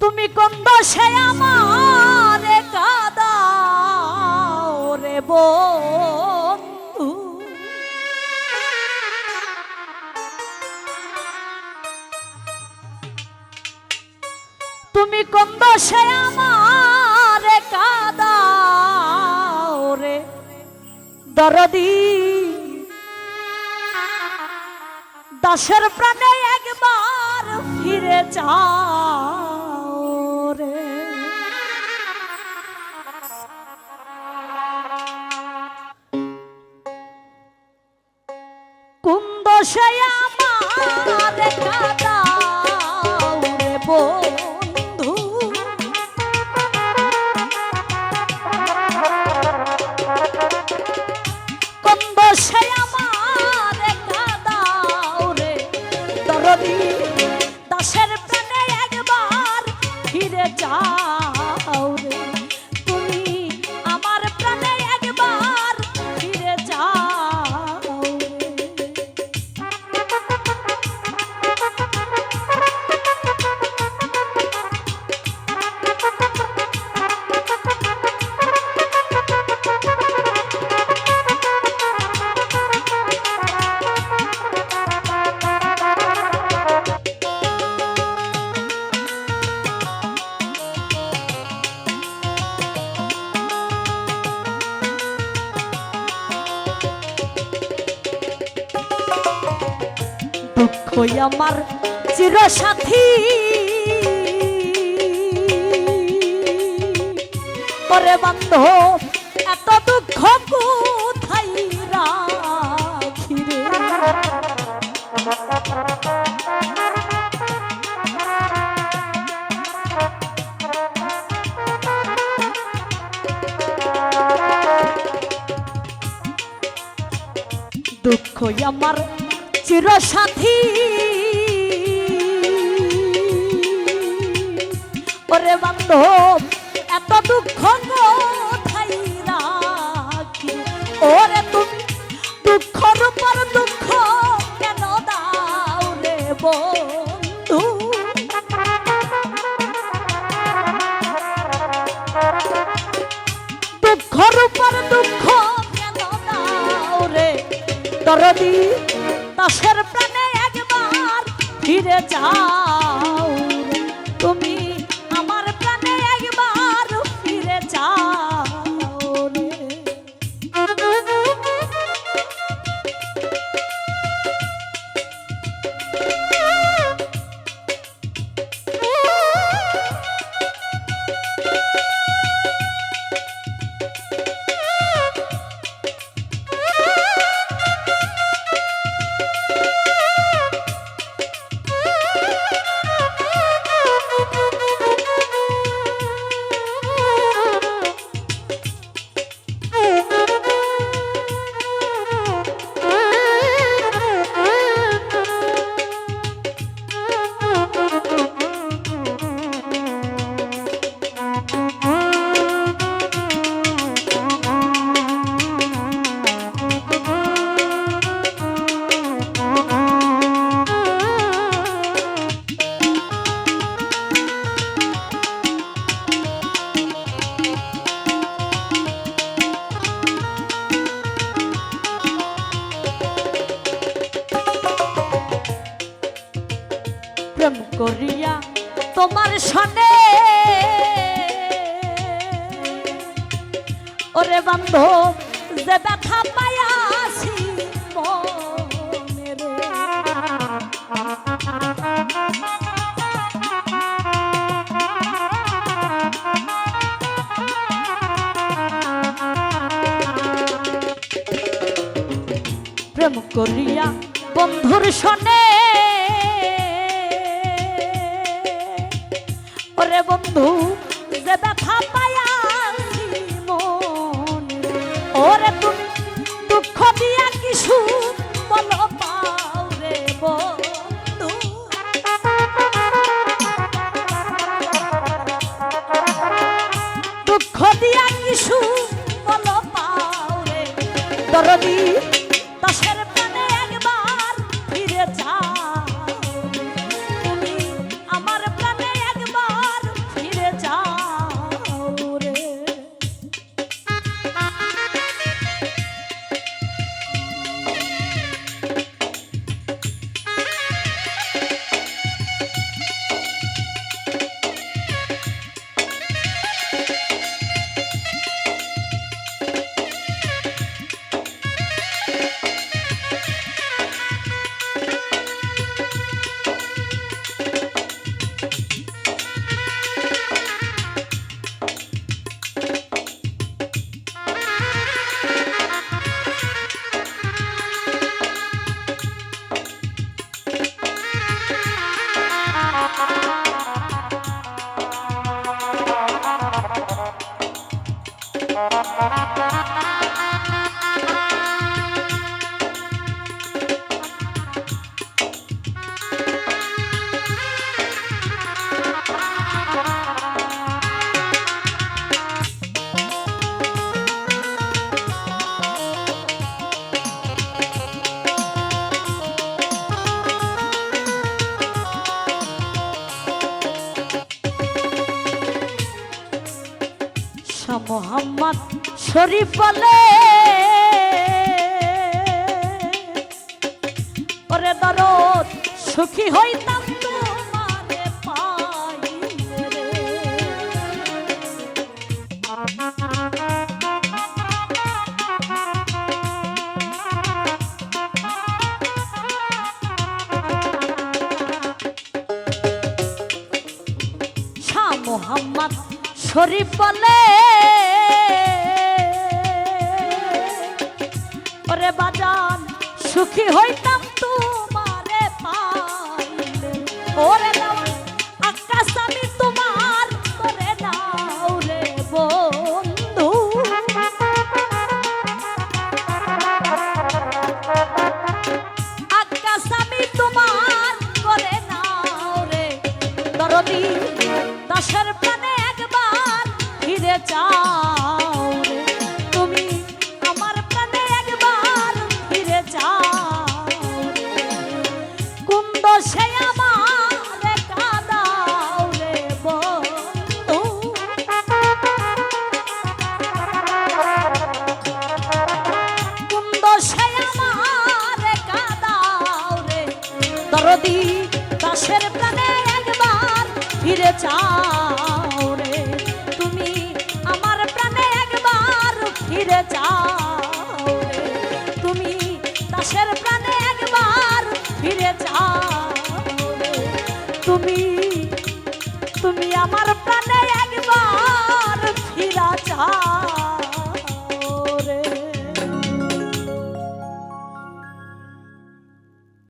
তুমি কোন দোষে আমারে কাঁদাও রে বন্ধু, তুমি কোন দোষে আমারে কাঁদাও রে দরদি, দাসের প্রাণে একবার ফিরে যাও রে। কোন দোষে আমারে কাঁদাও রে বন্ধু, কোন দোষে আমারে কাঁদাও রে দরদি, দাসের প্রাণে একবার ফিরে যাও রে। তুমি আমার প্রাণে একবার ফিরে যাও রে। দুঃখই আমার চিরসাথী, ওরে বান্ধব এত দুঃখ কোথায় রাখি রে। দুঃখই আমার চিরসাথী, ওরে বান্ধব এত দুঃখ কোথায় রাখি। ওরে তুমি দুঃখর উপর দুঃখ কেন দাও রে বন্ধু, দুঃখর উপর দুঃখ কেন দাও রে দরদি, দাসের প্রাণে একবার ফিরে যাও রে। তুমি আমার প্রাণে একবার ফিরে যাও রে। প্রেম করিয়া তোমার সনে, ওরে বান্ধব যে ব্যথা পাইয়াছি মনে রে। প্রেম করিয়া বন্ধুর সনে, ওরে বন্ধু যে ব্যথা পাইয়াছি মনে, ওরে তুমি দুঃখ দিয়া কিছু বলো পাও রে বন্ধু, দুঃখ দিয়া কিছু বলো পাও রে দরদি, দাসের প্রাণে একবার ফিরে যাও, তুমি আমার প্রাণে একবার মোহাম্মদ শরীফ বলে ওরে দরদ সুখী হইতাম তোমারে পাইলে রে। শাহ মোহাম্মদ শরীফ বলে ওরে বাজান সুখী হইতাম তোমারে পাইলে ওরে দাও আকাশ আমি তোমার করে নাও রে বন্ধু আকাশ আমি তোমার করে নাও রে দরদি দাসের প্রাণে একবার ফিরে চাও রে তুমি আমার প্রাণে একবার ফিরে চাও রে কুন্দ সে আমারে কাঁদাও রে বন্ধু কুন্দ সে আমারে কাঁদাও রে দরদি দাসের প্রাণে একবার ফিরে চাও রে তুমি আমার প্রাণে একবার ফিরে চাও রে তুমি দাসের প্রাণে একবার ফিরে চাও রে তুমি তুমি আমার